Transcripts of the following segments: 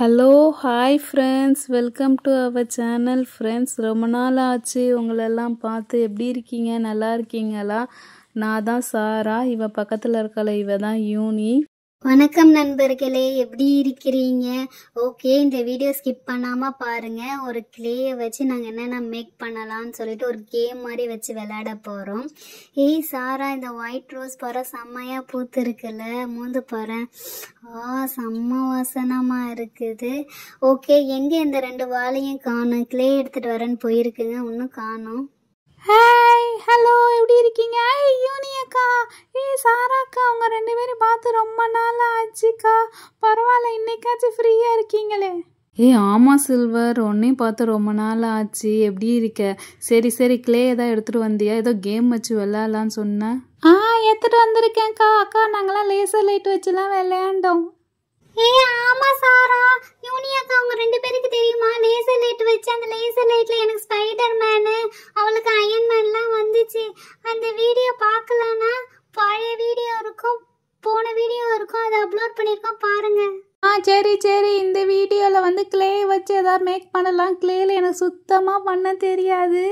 Hello hi friends, welcome to our channel. Friends, ரொம்ப நாள் ஆச்சு உங்களெல்லாம் பார்த்து. எப்படி இருக்கீங்க? நல்லா இருக்கீங்களா? நான் தான் சாரா, இவ பக்கத்தில் இருக்கல, இவ தான் யூனி. வணக்கம் நண்பர்களே, எப்படி இருக்கிறீங்க? ஓகே, இந்த வீடியோ ஸ்கிப் பண்ணாமல் பாருங்கள். ஒரு கிளேயை வச்சு நாங்கள் என்னென்ன மேக் பண்ணலாம்னு சொல்லிட்டு ஒரு கேம் மாதிரி வச்சு விளையாட போகிறோம். ஏய் சாரா, இந்த ஒயிட் ரோஸ் பாரு, செம்மையாக பூத்து இருக்குல்ல, மூந்து பாரு. செம்ம வாசனமாக இருக்குது. ஓகே, எங்கே இந்த 2 வாழையும் காணும்? கிளே எடுத்துகிட்டு வரேன்னு போயிருக்குங்க, இன்னும் காணும். ஹாய், ஹலோ, எப்படி இருக்கீங்க? யூனி அக்கா, சாரா அக்கா, அவங்க 2 பேரும் பார்த்து ரொம்ப நாள் ஆச்சுக்கா. பரவாயில்ல, இன்னைக்காச்சும் ஃப்ரீயாக இருக்கீங்களே. ஆமாம் சில்வர், உன்னையும் பார்த்து ரொம்ப நாள் ஆச்சு. எப்படி இருக்க? சரி கிளே ஏதாவது எடுத்துகிட்டு வந்தியா? ஏதோ கேம் வச்சு விளையாடலான்னு சொன்னேன். எடுத்துகிட்டு வந்திருக்கேன்க்கா. அக்கா, நாங்களாம் லேசர் லைட் வச்சுலாம் விளையாண்டோம். ஆமா சாரா, யூனி அக்கா, உங்க 2 பேருக்கு தெரியுமா? லேசர் லைட் வச்சு அந்த லேசர் லைட்ல எனக்கு ஸ்பைடர் மேனு, அவளுக்கு அயன் மேன்லாம் வந்துச்சு. அந்த வீடியோ பார்க்கலன்னா பழைய வீடியோ இருக்கும், போன வீடியோ இருக்கும், அதை அப்லோட் பண்ணியிருக்கோம், பாருங்க. சரி, இந்த வீடியோவில் வந்து கிளே வச்சு எதாவது மேக் பண்ணலாம். கிளேல எனக்கு சுத்தமாக பண்ண தெரியாது.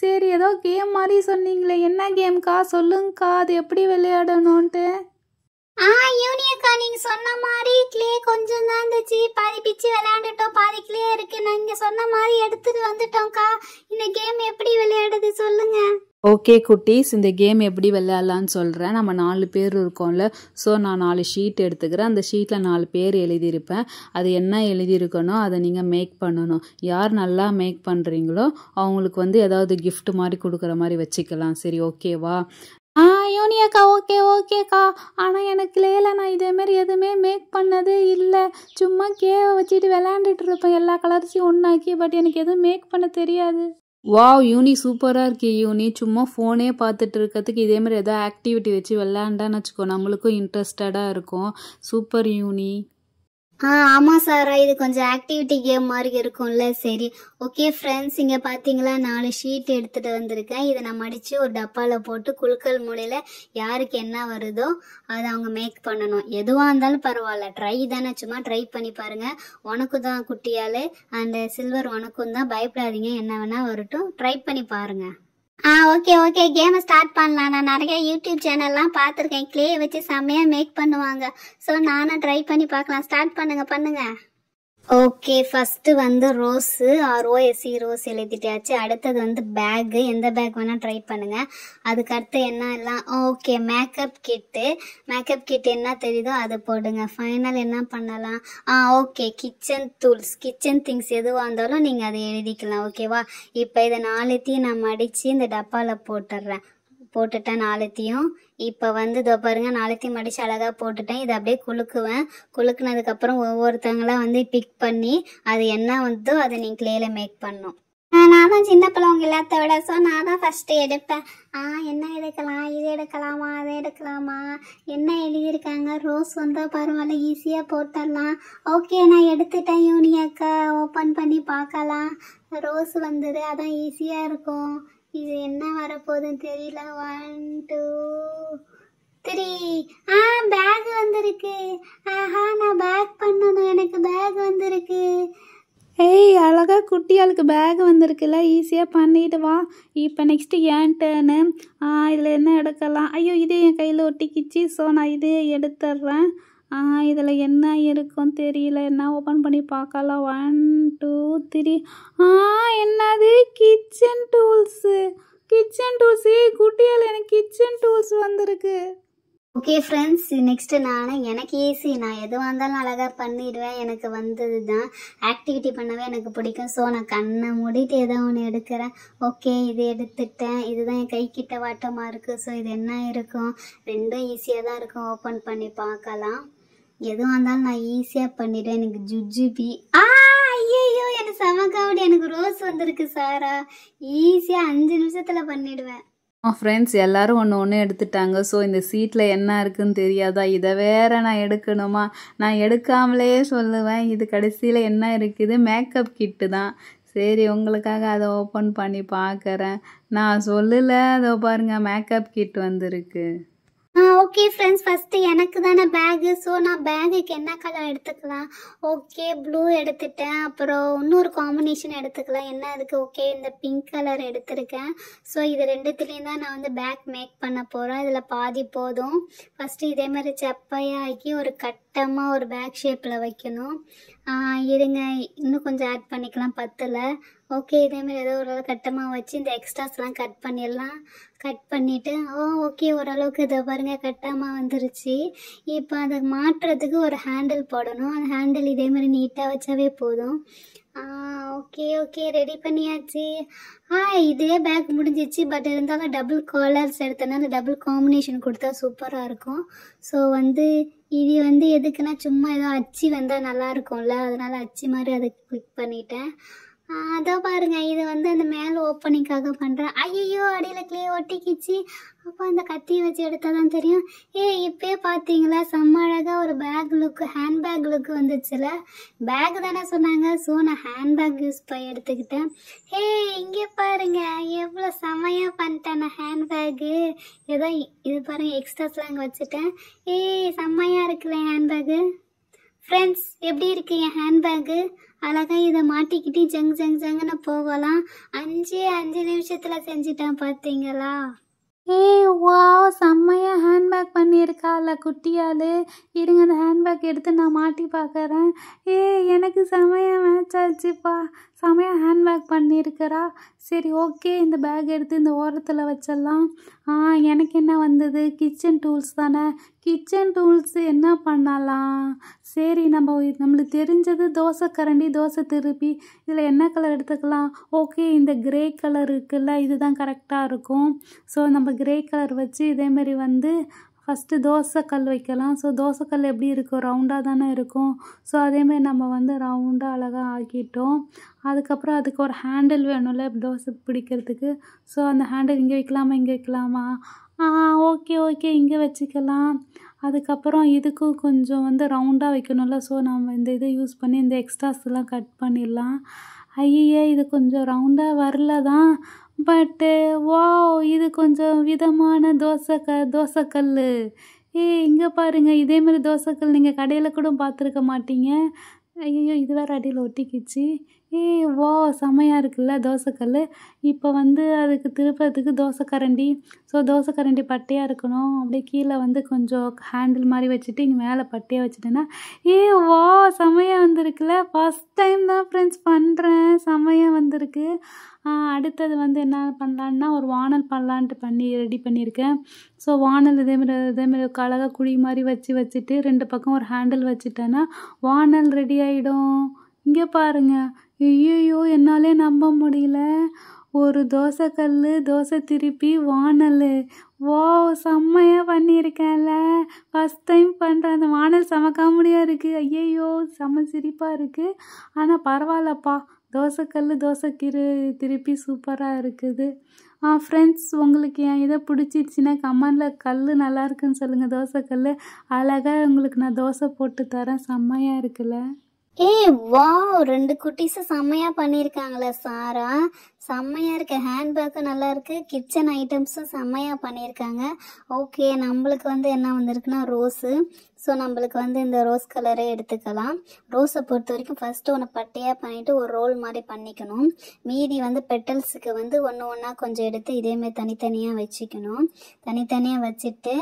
சரி, ஏதோ கேம் மாதிரி சொன்னீங்களே, என்ன கேம்க்கா? சொல்லுங்கக்கா, அது எப்படி விளையாடணும்ன்ட்டு. யூனி அக்கா, நீங்க சொன்ன மாதிரி கிளே கொஞ்சம் தான் இருந்துச்சு, பாதி பிச்சு விளையாண்டுட்டோம், பாதி கிளே இருக்கு. நீங்க சொன்ன மாதிரி எடுத்துட்டு வந்துட்டோம்க்கா. இந்த கேம் எப்படி விளையாடுது சொல்லுங்க. ஓகே குட்டீஸ், இந்த கேம் எப்படி விளையாடலான்னு சொல்கிறேன். நம்ம 4 பேர் இருக்கோம்ல, ஸோ நான் 4 ஷீட் எடுத்துக்கிறேன். அந்த ஷீட்டில் 4 பேர் எழுதியிருப்பேன். அது என்ன எழுதியிருக்கணும் அதை நீங்கள் மேக் பண்ணணும். யார் நல்லா மேக் பண்ணுறீங்களோ அவங்களுக்கு வந்து ஏதாவது கிஃப்ட் மாதிரி கொடுக்குற மாதிரி வச்சுக்கலாம். சரி, ஓகேவா? யூனி அக்கா, ஓகேக்கா. ஆனால் எனக்கு லேல நான் இதேமாரி எதுவுமே மேக் பண்ணதே இல்லை. சும்மா கேவை வச்சுட்டு விளையாண்டுட்டு இருப்பேன், எல்லா கலர்ஸையும் ஒன்றாக்கி. பட் எனக்கு எதுவும் மேக் பண்ண தெரியாது. வாவ் யூனி, சூப்பராக இருக்கு யூனி. சும்மா ஃபோனே பார்த்துட்டு இருக்கிறதுக்கு இதே மாதிரி ஏதாவது ஆக்டிவிட்டி வச்சு விளையாண்டான்னு வச்சுக்கோ, நம்மளுக்கும் இன்ட்ரெஸ்டடாக இருக்கும். சூப்பர் யூனி. ஆமா சாரா, இது கொஞ்சம் ஆக்டிவிட்டி கேம் மாதிரி இருக்கும்ல. சரி, ஓகே ஃப்ரெண்ட்ஸ், இங்கே பார்த்தீங்களா 4 ஷீட் எடுத்துகிட்டு வந்திருக்கேன். இதை நான் மடித்து ஒரு டப்பாவில் போட்டு குலுக்கல் மூலையில் யாருக்கு என்ன வருதோ அதை அவங்க மேக் பண்ணணும். எதுவாக இருந்தாலும் பரவாயில்ல, ட்ரை தானே, சும்மா ட்ரை பண்ணி பாருங்கள். உனக்கு தான் குட்டியால், அந்த சில்வர் உனக்கும் தான், பயப்படாதீங்க, என்ன வேணால் வரட்டும், ட்ரை பண்ணி பாருங்கள். ஓகே, கேமை ஸ்டார்ட் பண்ணலாம். நான் நிறைய யூடியூப் சேனல்லாம் பார்த்துருக்கேன், கிளே வச்சு செம்மையாக மேக் பண்ணுவாங்க. ஸோ நானும் ட்ரை பண்ணி பார்க்கலாம். ஸ்டார்ட் பண்ணுங்க. ஓகே, ஃபஸ்ட்டு வந்து ரோஸு, ROSE ரோஸ் எழுதிட்டாச்சு. அடுத்தது வந்து பேக்கு, எந்த பேக் வேணால் ட்ரை பண்ணுங்கள். அதுக்கடுத்து என்ன எல்லாம் ஓகே, மேக்கப் கிட்டு என்ன தெரியுதோ அதை போடுங்க. ஃபைனல் என்ன பண்ணலாம்? Okay, kitchen tools, kitchen things எதுவாக இருந்தாலும் நீங்கள் அதை எழுதிக்கலாம். ஓகேவா? இப்போ இதை 4த்தையும் நான் மடித்து இந்த டப்பாவில் போட்டுட்டேன் 4த்தையும். இப்போ வந்து இதோ பாருங்க, 4த்தையும் மடித்து அழகாக போட்டுட்டேன். இதை அப்படியே குலுக்குனதுக்கப்புறம் ஒவ்வொருத்தவங்களாம் வந்து பிக் பண்ணி அது என்ன வந்தோ அதை நீங்கள் கிளேல மேக் பண்ணணும். நான் தான் சின்ன பிள்ளைங்க எல்லாத்த விட, ஸோ நான் தான் ஃபஸ்ட்டு எடுப்பேன். என்ன எடுக்கலாம்? இது எடுக்கலாமா, அதை எடுக்கலாமா? என்ன எழுதியிருக்காங்க? ரோஸ் வந்தால் பரவாயில்ல, ஈஸியாக போட்டுடலாம். ஓகே, நான் எடுத்துட்டேன் யூனி அக்கா. ஓப்பன் பண்ணி பார்க்கலாம். ரோஸ் வந்தது, அதான் ஈஸியாக இருக்கும். இது என்ன வரப்போகுதுன்னு தெரியல. 1 2 3 பேக் வந்திருக்கு. நான் பேக் பண்ணணும், எனக்கு பேக் வந்திருக்கு. அழகா குட்டியாளுக்கு பேக் வந்திருக்குல்ல, ஈஸியாக பண்ணிட்டு வா. இப்போ நெக்ஸ்ட்டு ஏன் டர்னு. இதில் என்ன எடுக்கலாம்? ஐயோ, இதே என் கையில் ஒட்டிக்கிச்சு, ஸோ நான் இதே எடுத்துடுறேன். இதில் என்ன இருக்கும் தெரியல, என்ன ஓப்பன் பண்ணி பார்க்கலாம். 1 2 3 என்னது? Kitchen tools. குட்டியால் எனக்கு கிச்சன் டூல்ஸ் வந்திருக்கு. ஓகே ஃப்ரெண்ட்ஸ், நெக்ஸ்ட்டு எனக்கு ஈஸி, நான் எதுவாக இருந்தாலும் அழகாக பண்ணிடுவேன். எனக்கு வந்தது தான், ஆக்டிவிட்டி பண்ணவே எனக்கு பிடிக்கும். ஸோ நான் கண்ணை மூடிட்டு ஏதோ ஒன்று எடுக்கிறேன். ஓகே, இது எடுத்துட்டேன். இதுதான் என் கைக்கிட்ட வாட்டமாக இருக்குது. ஸோ இது என்ன இருக்கும்? 2ம் ஈஸியாக தான் இருக்கும். ஓப்பன் பண்ணி பார்க்கலாம். எதுவாக இருந்தாலும் நான் ஈஸியாக பண்ணிவிடுவேன். எனக்கு ஜுஜுபி. ஐயோ, எனக்கு சமக்காவடி, எனக்கு ரோஸ் வந்திருக்கு சாரா. ஈஸியாக 5 நிமிஷத்தில் பண்ணிவிடுவேன். ஃப்ரெண்ட்ஸ், எல்லோரும் ஒன்று எடுத்துட்டாங்க. ஸோ இந்த சீட்டில் என்ன இருக்குன்னு தெரியாதா? இதை வேற நான் எடுக்கணுமா? நான் எடுக்காமலே சொல்லுவேன். இது கடைசியில் என்ன இருக்குது? மேக்கப் கிட்டு தான். சரி, உங்களுக்காக அதை ஓப்பன் பண்ணி பார்க்குறேன். நான் சொல்லலை, அதோ பாருங்கள், மேக்கப் கிட் வந்திருக்கு. ஓகே ஃப்ரெண்ட்ஸ், ஃபஸ்ட்டு எனக்கு தானே பேகு. ஸோ நான் பேகுக்கு என்ன கலர் எடுத்துக்கலாம்? ஓகே, ப்ளூ எடுத்துட்டேன். அப்புறம் இன்னொரு காம்பினேஷன் எடுத்துக்கலாம். என்ன அதுக்கு? ஓகே, இந்த பிங்க் கலர் எடுத்திருக்கேன். ஸோ இது ரெண்டுத்துலேயும் தான் நான் வந்து பேக் மேக் பண்ண போகிறேன். இதில் பாதி போதும். ஃபஸ்ட்டு இதே மாதிரி செப்பையாக்கி ஒரு கட்டமாக ஒரு பேக் ஷேப்பில் வைக்கணும். இருங்க, இன்னும் கொஞ்சம் ஆட் பண்ணிக்கலாம், பத்தில். ஓகே, இதேமாதிரி ஏதோ ஒரு கட்டமாக வச்சு இந்த எக்ஸ்ட்ராஸ்லாம் கட் பண்ணிடலாம். கட் பண்ணிவிட்டு ஓகே, ஓரளவுக்கு இதை பாருங்கள் கட்டமாக வந்துருச்சு. இப்போ அதை மாட்டுறதுக்கு ஒரு ஹேண்டில் போடணும். அந்த ஹேண்டில் இதேமாதிரி நீட்டாக வச்சாவே போதும். ஓகே ஓகே, ரெடி பண்ணியாச்சு. இதே பேக் முடிஞ்சிச்சு. பட் இருந்தாலும் டபுள் கலர்ஸ் எடுத்தனால டபுள் காம்பினேஷன் கொடுத்தா சூப்பராக இருக்கும். ஸோ வந்து இது வந்து எதுக்குன்னா சும்மா ஏதோ அச்சு வந்தால் நல்லா இருக்கும்ல, அதனால அச்சு மாதிரி அதை கிளிக் பண்ணிட்டேன். அதோ பாருங்க, இது வந்து அந்த மேலே ஓப்பனிங்காக பண்ணுறேன். ஐயோ, அடியில் கிளே ஒட்டிக்கிச்சு. அப்போ அந்த கத்தியை வச்சு எடுத்தால் தான் தெரியும். இப்போயே பார்த்தீங்களா, செம்ம அழகாக ஒரு பேக் லுக்கு, ஹேண்ட்பேக் லுக்கு வந்துச்சுல. பேக் தானே சொன்னாங்க, ஸோ நான் ஹேண்ட்பேக் யூஸ் பண்ணி எடுத்துக்கிட்டேன். இங்கே பாருங்க, எவ்வளோ செம்மையாக பண்ணிட்டேன் நான் ஹேண்ட்பேக்கு. ஏதோ இது பாருங்கள், எக்ஸ்ட்ராஸ்லாம் அங்கே வச்சுட்டேன். செம்மையாக இருக்குல்ல ஹேண்ட்பேக்கு. ஃப்ரெண்ட்ஸ், எப்படி இருக்கு என் ஹேண்ட்பேக்கு? அழகாக இதை மாட்டிக்கிட்டு ஜங் ஜங் ஜங்குன்னு போகலாம். 5 நிமிஷத்தில் செஞ்சுட்டேன், பார்த்தீங்களா? வாவ், செம்மையாக ஹேண்ட்பேக் பண்ணியிருக்கால குட்டியால். இருங்க, அந்த ஹேண்ட்பேக் எடுத்து நான் மாட்டி பார்க்குறேன். எனக்கு செம்மையாக மேட்ச் ஆச்சுப்பா. செம்மையாக ஹேண்ட்பேக் பண்ணியிருக்கிறா. சரி, ஓகே, இந்த பேக் எடுத்து இந்த ஓரத்தில் வச்சிடலாம். எனக்கு என்ன வந்தது? கிச்சன் டூல்ஸ் தானே. கிச்சன் டூல்ஸ் என்ன பண்ணலாம்? சரி, நம்மளுக்கு தெரிஞ்சது தோசை கரண்டி, தோசை திருப்பி. இதில் என்ன கலர் எடுத்துக்கலாம்? ஓகே, இந்த கிரே கலர் இருக்குல்ல, இதுதான் கரெக்டாக இருக்கும். ஸோ நம்ம கிரே கலர் வச்சு இதேமாரி வந்து ஃபஸ்ட்டு தோசைக்கல் வைக்கலாம். ஸோ தோசைக்கல் எப்படி இருக்கும்? ரவுண்டாக தானே இருக்கும். ஸோ அதேமாதிரி நம்ம வந்து ரவுண்டாக அழகாக ஆக்கிட்டோம். அதுக்கப்புறம் அதுக்கு ஒரு ஹேண்டில் வேணும்ல தோசை பிடிக்கிறதுக்கு. ஸோ அந்த ஹேண்டில் இங்கே வைக்கலாமா, இங்கே வைக்கலாமா? ஓகே ஓகே, இங்கே வச்சுக்கலாம். அதுக்கப்புறம் இதுக்கும் கொஞ்சம் வந்து ரவுண்டாக வைக்கணும்ல. ஸோ நம்ம இந்த இதை யூஸ் பண்ணி இந்த எக்ஸ்ட்ராஸ்லாம் கட் பண்ணிடலாம். இது கொஞ்சம் ரவுண்டாக வரல தான். பட்டு வாவ், இது கொஞ்சம் விதமான தோசைக்கல். இங்கே பாருங்கள், இதேமாதிரி தோசைக்கல் நீங்கள் கடையில் கூட பார்த்துருக்க மாட்டீங்க. இது வேறு அடியில் ஒட்டிக்கிச்சு. வாவ், செம்மையாக இருக்குல்ல தோசைக்கல். இப்போ வந்து அதுக்கு திருப்பறதுக்கு தோசை கரண்டி. ஸோ தோசை கரண்டி பட்டையாக இருக்கணும். அப்படியே கீழே வந்து கொஞ்சம் ஹேண்டில் மாதிரி வச்சுட்டு இங்கே மேலே பட்டையாக வச்சுட்டேன்னா வாவ், செம்மையாக வந்திருக்குல்ல. ஃபஸ்ட் டைம் தான் ஃப்ரெண்ட்ஸ் பண்ணுறேன், செம்மையாக வந்திருக்கு. அடுத்தது வந்து என்ன பண்ணலான்னா ஒரு வானல் பண்ணலான்ட்டு ரெடி பண்ணியிருக்கேன். ஸோ வானல் இதேமாரி அழகாக குழி மாதிரி வச்சுட்டு 2 பக்கம் ஒரு ஹேண்டில் வச்சுட்டேன்னா வானல் ரெடி ஆகிடும். இங்கே பாருங்கள், ஐயோ, என்னாலே நம்ப முடியல. ஒரு தோசைக்கல், தோசை திருப்பி, வானல். வாவ், செம்மையாக பண்ணியிருக்கேன்ல. ஃபஸ்ட் டைம் பண்ணுறேன். அந்த வானல் செம காமெடியாக இருக்குது. ஐயோ, செம்ம சிரிப்பாக இருக்குது. ஆனால் பரவாயில்லப்பா, தோசைக்கல், தோசை திருப்பி சூப்பராக இருக்குது. ஃப்ரெண்ட்ஸ், உங்களுக்கு என் இதை பிடிச்சிருச்சுன்னா கமெண்டில் கல் நல்லா இருக்குன்னு சொல்லுங்கள். தோசைக்கல் அழகாக உங்களுக்கு நான் தோசை போட்டு தரேன். செம்மையாக இருக்குல்ல. வாவ், 2 குட்டீஸும் செம்மையாக பண்ணியிருக்காங்களே சாரா. செம்மையாக இருக்கு. ஹேண்ட்பேக்கும் நல்லா இருக்கு, கிச்சன் ஐட்டம்ஸும் செம்மையாக பண்ணியிருக்காங்க. ஓகே, நம்மளுக்கு வந்து என்ன வந்திருக்குன்னா ரோஸு. ஸோ நம்மளுக்கு வந்து இந்த ரோஸ் கலரே எடுத்துக்கலாம். ரோஸை பொறுத்த வரைக்கும் ஃபஸ்ட்டு ஒன்று பட்டையாக பண்ணிவிட்டு ஒரு ரோல் மாதிரி பண்ணிக்கணும். மீதி வந்து பெட்டல்ஸுக்கு வந்து ஒன்றா கொஞ்சம் எடுத்து இதேமாரி தனித்தனியாக வச்சுக்கணும். தனித்தனியாக வச்சுட்டு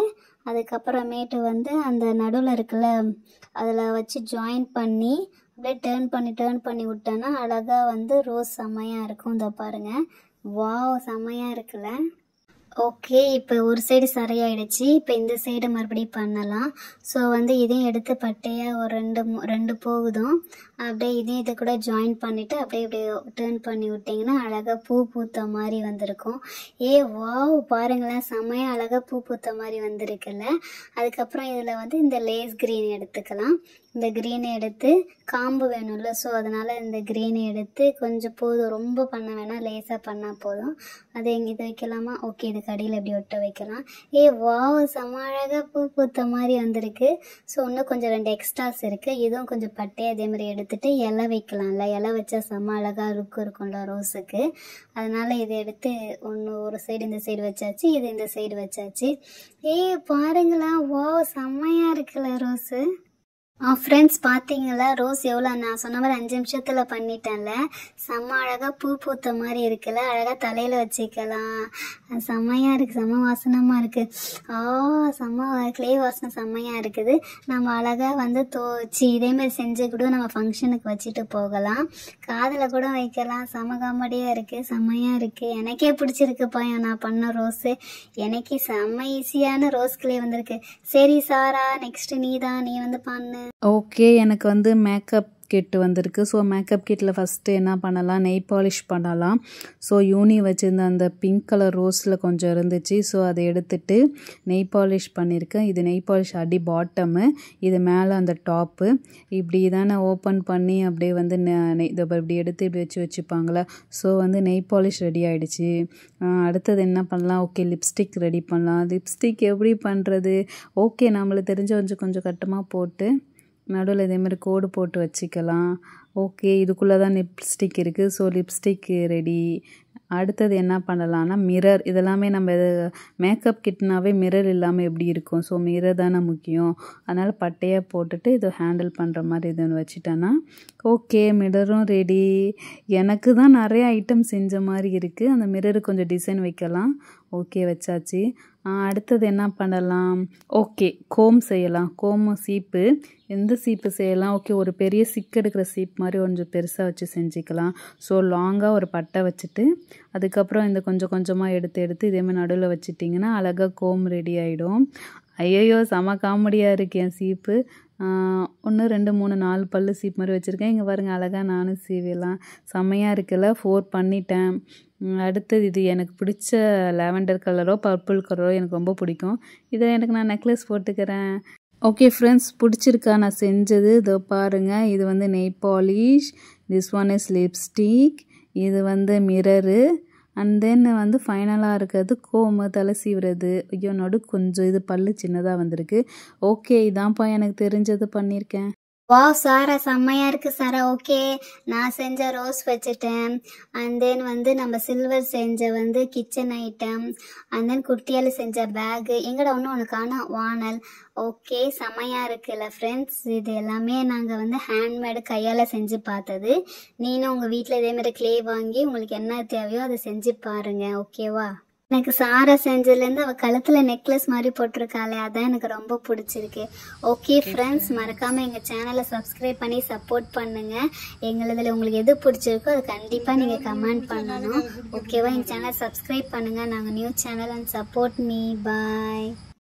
அதுக்கப்புறமேட்டு வந்து அந்த நடுவில் இருக்குல்ல, அதில் வச்சு ஜாயின் பண்ணி அப்படியே டேர்ன் பண்ணி விட்டோன்னா அழகாக வந்து ரோஸ் செம்மையாக இருக்கும். இதோ பாருங்கள், வாவ், செம்மையாக இருக்குல்ல. ஓகே, இப்போ ஒரு சைடு சரியாயிடுச்சு. இப்போ இந்த சைடு மறுபடியும் பண்ணலாம். ஸோ வந்து இதையும் எடுத்து பட்டையாக ஒரு 2 போகுதும் அப்படியே இதையும் இதை கூட ஜாயின் பண்ணிவிட்டு அப்படியே டேர்ன் பண்ணி விட்டிங்கன்னா அழகாக பூ பூத்த மாதிரி வந்திருக்கும். வாவ், பாருங்களேன், செம்மையாக அழகாக பூ பூத்த மாதிரி வந்திருக்குல்ல. அதுக்கப்புறம் இதில் வந்து இந்த லேஸ் க்ரீன் எடுத்துக்கலாம். இந்த க்ரீனை எடுத்து காம்பு வேணும்ல, ஸோ அதனால் இந்த க்ரீனை எடுத்து கொஞ்சம் போதும், ரொம்ப பண்ண வேணாம், லேஸாக பண்ணால் போதும். அதை எங்கே இது வைக்கலாமா? ஓகே, இது கடையில் எப்படி ஒட்ட வைக்கலாம். வாவ், செம்ம அழகாக பூ பூத்த மாதிரி வந்திருக்கு. ஸோ இன்னும் கொஞ்சம் 2 எக்ஸ்ட்ராஸ் இருக்குது. இதுவும் கொஞ்சம் பட்டை அதே மாதிரி எடுத்துகிட்டு இலை வைக்கலாம்ல. இலை வச்சா செம்ம அழகாக இருக்கும்ல ரோஸுக்கு. அதனால் இதை எடுத்து ஒரு சைடு இந்த சைடு வச்சாச்சு, இது இந்த சைடு வச்சாச்சு. பாருங்களா, வாவ் செம்மையாக இருக்குல்ல ரோஸு. ஃப்ரெண்ட்ஸ் பார்த்தீங்களா, ரோஸ் எவ்வளோ நான் சொன்ன மாதிரி 5 நிமிஷத்தில் பண்ணிட்டேன்ல. செம்ம அழகாக பூ பூத்த மாதிரி இருக்குல்ல. அழகாக தலையில் வச்சுக்கலாம். செம்மையாக இருக்குது, செம்ம வாசனமாக இருக்குது. செம்ம கிளே வாசனை செம்மையாக இருக்குது. நம்ம அழகாக வந்து தோச்சி இதேமாதிரி செஞ்சு கூட நம்ம ஃபங்க்ஷனுக்கு வச்சுட்டு போகலாம். காதில் கூட வைக்கலாம். செம்ம காமெடியாக இருக்குது, செம்மையாக இருக்குது. எனக்கே பிடிச்சிருக்குப்பா நான் பண்ண ரோஸு. எனக்கு செம்ம ஈஸியான ரோஸ் கிளே வந்திருக்கு. சரி சாரா, நெக்ஸ்ட்டு நீ வந்து பண்ணு. ஓகே, எனக்கு வந்து மேக்கப் கிட் வந்திருக்கு. ஸோ மேக்கப் கிட்டில் ஃபஸ்ட்டு என்ன பண்ணலாம், நெய் பாலிஷ் பண்ணலாம். ஸோ யூனி வச்சுருந்த அந்த பிங்க் கலர் ரோஸில் கொஞ்சம் இருந்துச்சு. ஸோ அதை எடுத்துட்டு நெய் பாலிஷ் பண்ணியிருக்கேன். இது நெய் பாலிஷ் அடி பாட்டமு, இது மேலே அந்த டாப்பு. இப்படி தானே ஓப்பன் பண்ணி அப்படியே வந்து இதை இப்படி எடுத்து இப்படி வச்சுப்பாங்களே. ஸோ வந்து நெய் பாலிஷ் ரெடி ஆகிடுச்சு. அடுத்தது என்ன பண்ணலாம், ஓகே லிப்ஸ்டிக் ரெடி பண்ணலாம். லிப்ஸ்டிக் எப்படி பண்ணுறது, ஓகே நம்மளுக்கு தெரிஞ்ச கொஞ்சம் கட்டமாக போட்டு நடுவில் இதேமாதிரி கோடு போட்டு வச்சுக்கலாம். ஓகே, இதுக்குள்ளே தான் லிப்ஸ்டிக் இருக்குது. So lipstick ready. அடுத்தது என்ன பண்ணலான்னா மிரர். இதெல்லாமே நம்ம மேக்கப் கிட்னாவே மிரர் இல்லாமல் எப்படி இருக்கும். ஸோ மிரர் தானே முக்கியம். அதனால் பட்டையாக போட்டுட்டு இதை ஹேண்டில் பண்ணுற மாதிரி இது வச்சுட்டேன்னா ஓகே, மிரரும் ரெடி. எனக்கு தான் நிறைய ஐட்டம் செஞ்ச மாதிரி இருக்குது. அந்த மிரருக்கு கொஞ்சம் டிசைன் வைக்கலாம். ஓகே வச்சாச்சு. அடுத்தது என்ன பண்ணலாம், ஓகே கோம் செய்யலாம். கோமு சீப்பு, எந்த சீப்பு செய்யலாம், ஓகே ஒரு பெரிய சிக்கு எடுக்கிற சீப் மாதிரி கொஞ்சம் பெருசாக வச்சு செஞ்சுக்கலாம். ஸோ லாங்காக ஒரு பட்டை வச்சுட்டு அதுக்கப்புறம் இந்த கொஞ்சம் கொஞ்சமாக எடுத்து இதேமாதிரி நடுவில் வச்சுட்டிங்கன்னா அழகாக கோம் ரெடி ஆகிடும். ஐயோ செம காமெடியாக இருக்குது என் சீப்பு. 1 2 3 4 பல்லு சீப் மாதிரி வச்சுருக்கேன். இங்கே பாருங்கள் அழகாக நானும் சீவெல்லாம் செம்மையாக இருக்குல்ல. 4 பண்ணிட்டேன். அடுத்தது இது எனக்கு பிடிச்ச லாவெண்டர் கலரோ பர்பிள் கலரோ எனக்கு ரொம்ப பிடிக்கும். இதை நான் நெக்லஸ் போட்டுக்கிறேன். ஓகே ஃப்ரெண்ட்ஸ், பிடிச்சிருக்கா நான் செஞ்சது? இதோ பாருங்கள், இது வந்து நெய் polish, this one is lipstick, இது வந்து மிரரு, அண்ட் தென் வந்து ஃபைனலாக இருக்கிறது கோமு தலை சீவுறது. ஐயோ கொஞ்சம் இது பல்லு சின்னதாக வந்திருக்கு. ஓகே, இதான்ப்பா எனக்கு தெரிஞ்சது பண்ணியிருக்கேன். வாவ் சாரா, செம்மையாக இருக்குது சாரா. ஓகே, நான் செஞ்ச ரோஸ் வச்சுட்டேன். அண்ட் தென் வந்து நம்ம சில்வர் செஞ்ச வந்து கிச்சன் ஐட்டம், அண்ட் தென் குட்டியால் செஞ்ச பேகு, எங்கடா ஒன்று காணோம், வானல். ஓகே, செம்மையாக இருக்குல்ல ஃப்ரெண்ட்ஸ். இது எல்லாமே நாங்கள் வந்து ஹேண்ட்மேடு கையால் செஞ்சு பார்த்தது. நீனும் உங்கள் வீட்டில் இதேமாதிரி க்ளே வாங்கி உங்களுக்கு என்ன தேவையோ அதை செஞ்சு பாருங்கள். ஓகேவா? எனக்கு சாரா செஞ்சதுலேருந்து அவள் கழுத்தில் நெக்லஸ் மாதிரி போட்டிருக்காளே, அதான் எனக்கு ரொம்ப பிடிச்சிருக்கு. ஓகே ஃப்ரெண்ட்ஸ், மறக்காமல் எங்கள் சேனலை சப்ஸ்கிரைப் பண்ணி சப்போர்ட் பண்ணுங்கள். எங்களதில் உங்களுக்கு எது பிடிச்சிருக்கோ அது கண்டிப்பாக நீங்கள் கமெண்ட் பண்ணணும். ஓகேவா? எங்கள் சேனலை சப்ஸ்கிரைப் பண்ணுங்கள். நாங்கள் new channel and support me. Bye.